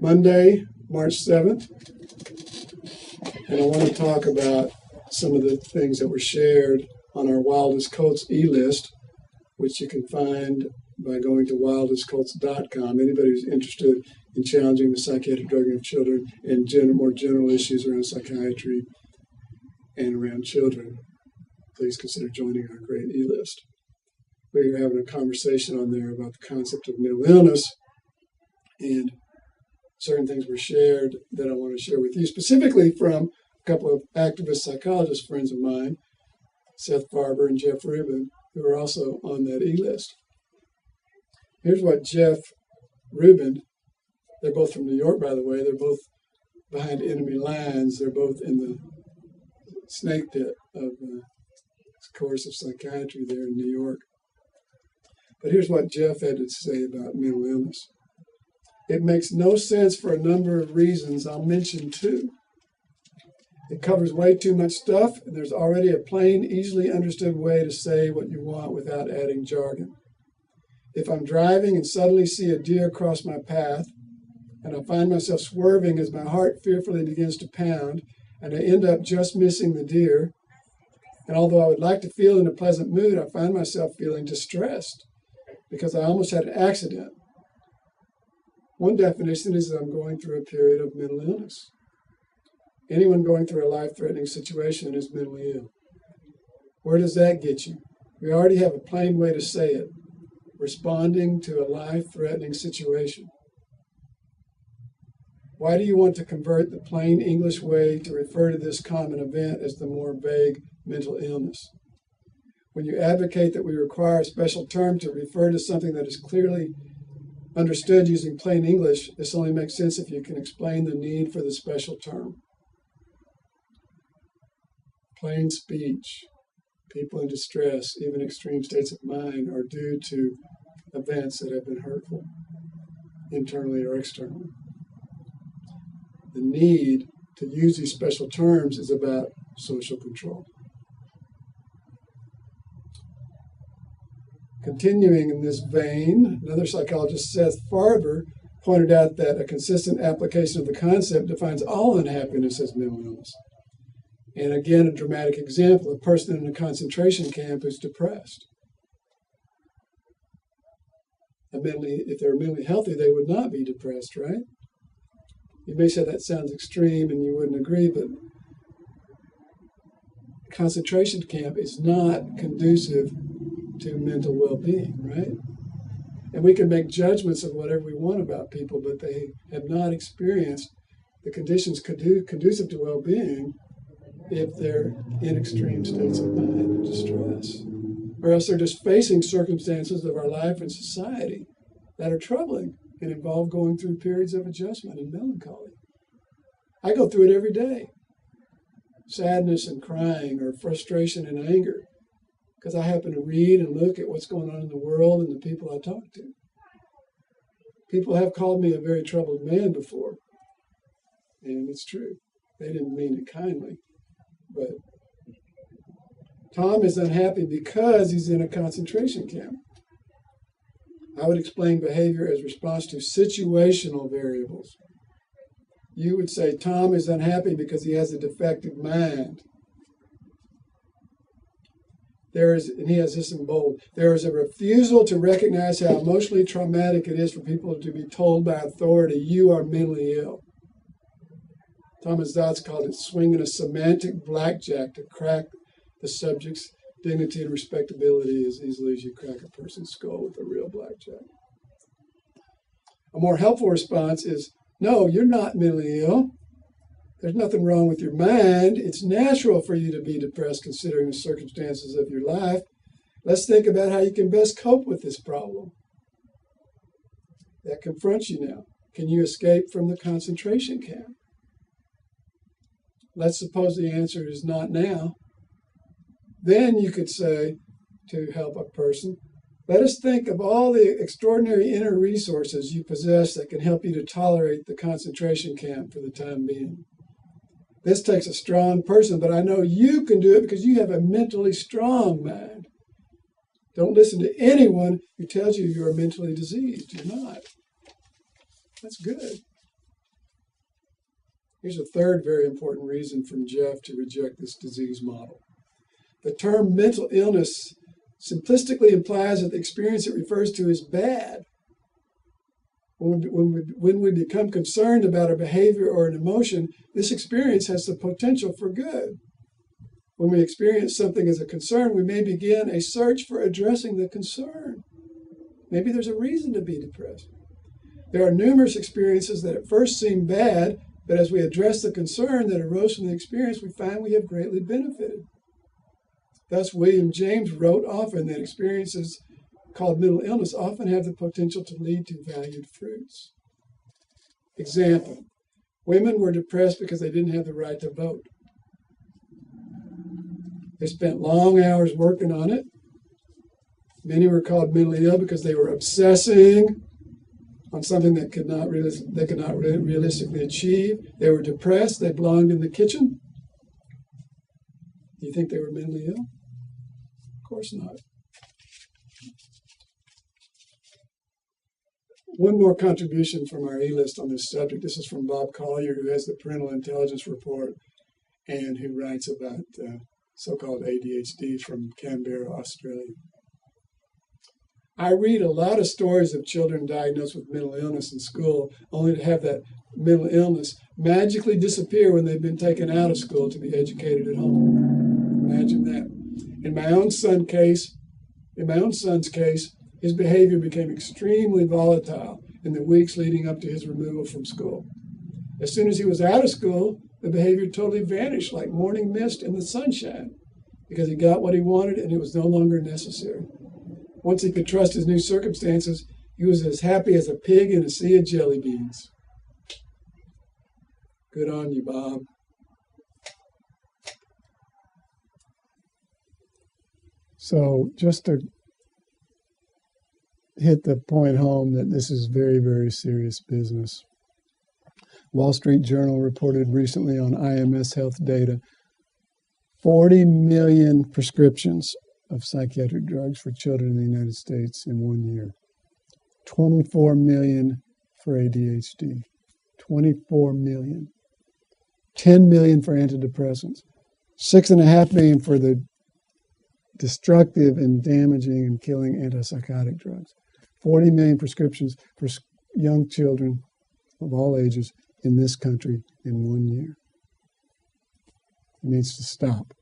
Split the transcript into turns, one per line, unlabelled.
Monday, March 7th, and I want to talk about some of the things that were shared on our Wildest Cults e-list, which you can find by going to wildestcults.com. Anybody who's interested in challenging the psychiatric drugging of children and more general issues around psychiatry and around children, please consider joining our great e-list. We were having a conversation on there about the concept of mental illness, and certain things were shared that I want to share with you, specifically from a couple of activist psychologist friends of mine, Seth Farber and Jeff Rubin, who are also on that e-list. Here's what Jeff Rubin, they're both from New York, by the way. They're both behind enemy lines. They're both in the snake pit of the course of psychiatry there in New York. But here's what Jeff had to say about mental illness. It makes no sense for a number of reasons. I'll mention two. It covers way too much stuff, and there's already a plain, easily understood way to say what you want without adding jargon. If I'm driving and suddenly see a deer cross my path, and I find myself swerving as my heart fearfully begins to pound, and I end up just missing the deer, and although I would like to feel in a pleasant mood, I find myself feeling distressed because I almost had an accident. One definition is that I'm going through a period of mental illness. Anyone going through a life-threatening situation is mentally ill. Where does that get you? We already have a plain way to say it. Responding to a life-threatening situation. Why do you want to convert the plain English way to refer to this common event as the more vague mental illness? When you advocate that we require a special term to refer to something that is clearly understood using plain English, this only makes sense if you can explain the need for the special term. Plain speech, people in distress, even extreme states of mind, are due to events that have been hurtful, internally or externally. The need to use these special terms is about social control. Continuing in this vein, another psychologist, Seth Farber, pointed out that a consistent application of the concept defines all unhappiness as mental illness. And again, a dramatic example, a person in a concentration camp who's depressed. If they were mentally healthy, they would not be depressed, right? You may say that sounds extreme and you wouldn't agree, but concentration camp is not conducive to mental well-being, right? And we can make judgments of whatever we want about people, but they have not experienced the conditions conducive to well-being if they're in extreme states of mind and distress. Or else they're just facing circumstances of our life and society that are troubling and involve going through periods of adjustment and melancholy. I go through it every day. Sadness and crying, or frustration and anger, because I happen to read and look at what's going on in the world and the people I talk to. People have called me a very troubled man before, and it's true. They didn't mean it kindly, but Tom is unhappy because he's in a concentration camp. I would explain behavior as response to situational variables. You would say Tom is unhappy because he has a defective mind. And he has this in bold, there is a refusal to recognize how emotionally traumatic it is for people to be told by authority, you are mentally ill. Thomas Dodds called it swinging a semantic blackjack to crack the subject's dignity and respectability as easily as you crack a person's skull with a real blackjack. A more helpful response is, no, you're not mentally ill. There's nothing wrong with your mind. It's natural for you to be depressed considering the circumstances of your life. Let's think about how you can best cope with this problem that confronts you now. Can you escape from the concentration camp? Let's suppose the answer is not now. Then you could say, to help a person, let us think of all the extraordinary inner resources you possess that can help you to tolerate the concentration camp for the time being. This takes a strong person, but I know you can do it because you have a mentally strong mind. Don't listen to anyone who tells you you're mentally diseased. You're not. That's good. Here's a third very important reason from Jeff to reject this disease model. The term mental illness simplistically implies that the experience it refers to is bad. When we become concerned about a behavior or an emotion, this experience has the potential for good. When we experience something as a concern, we may begin a search for addressing the concern. Maybe there's a reason to be depressed. There are numerous experiences that at first seem bad, but as we address the concern that arose from the experience, we find we have greatly benefited. Thus, William James wrote often that experiences called mental illness often have the potential to lead to valued fruits. Example, women were depressed because they didn't have the right to vote. They spent long hours working on it. Many were called mentally ill because they were obsessing on something that they could not realistically achieve. They were depressed. They belonged in the kitchen. Do you think they were mentally ill? Of course not. One more contribution from our E-list on this subject. This is from Bob Collier, who has the Parental Intelligence Report and who writes about so-called ADHD from Canberra, Australia. I read a lot of stories of children diagnosed with mental illness in school, only to have that mental illness magically disappear when they've been taken out of school to be educated at home. Imagine that. In my own son's case, his behavior became extremely volatile in the weeks leading up to his removal from school. As soon as he was out of school, the behavior totally vanished like morning mist in the sunshine because he got what he wanted and it was no longer necessary. Once he could trust his new circumstances, he was as happy as a pig in a sea of jelly beans. Good on you, Bob. So just to hit the point home that this is very, very serious business. Wall Street Journal reported recently on IMS Health data, 40 million prescriptions of psychiatric drugs for children in the United States in 1 year. 24 million for ADHD. 24 million. 10 million for antidepressants. 6.5 million for the destructive and damaging and killing antipsychotic drugs. 40 million prescriptions for young children of all ages in this country in 1 year. It needs to stop.